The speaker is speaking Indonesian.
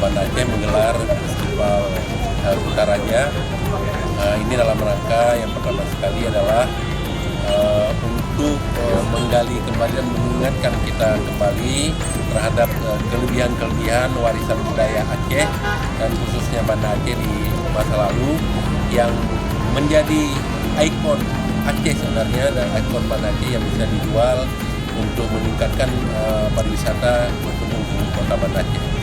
Banda Aceh menggelar festival Kutaraja. Ini dalam rangka yang pertama sekali adalah untuk menggali kembali dan mengingatkan kita kembali terhadap kelebihan-kelebihan warisan budaya Aceh dan khususnya Banda Aceh di masa lalu yang menjadi ikon Aceh sebenarnya, dan ikon Banda Aceh yang bisa dijual untuk meningkatkan pariwisata untuk kota Banda Aceh.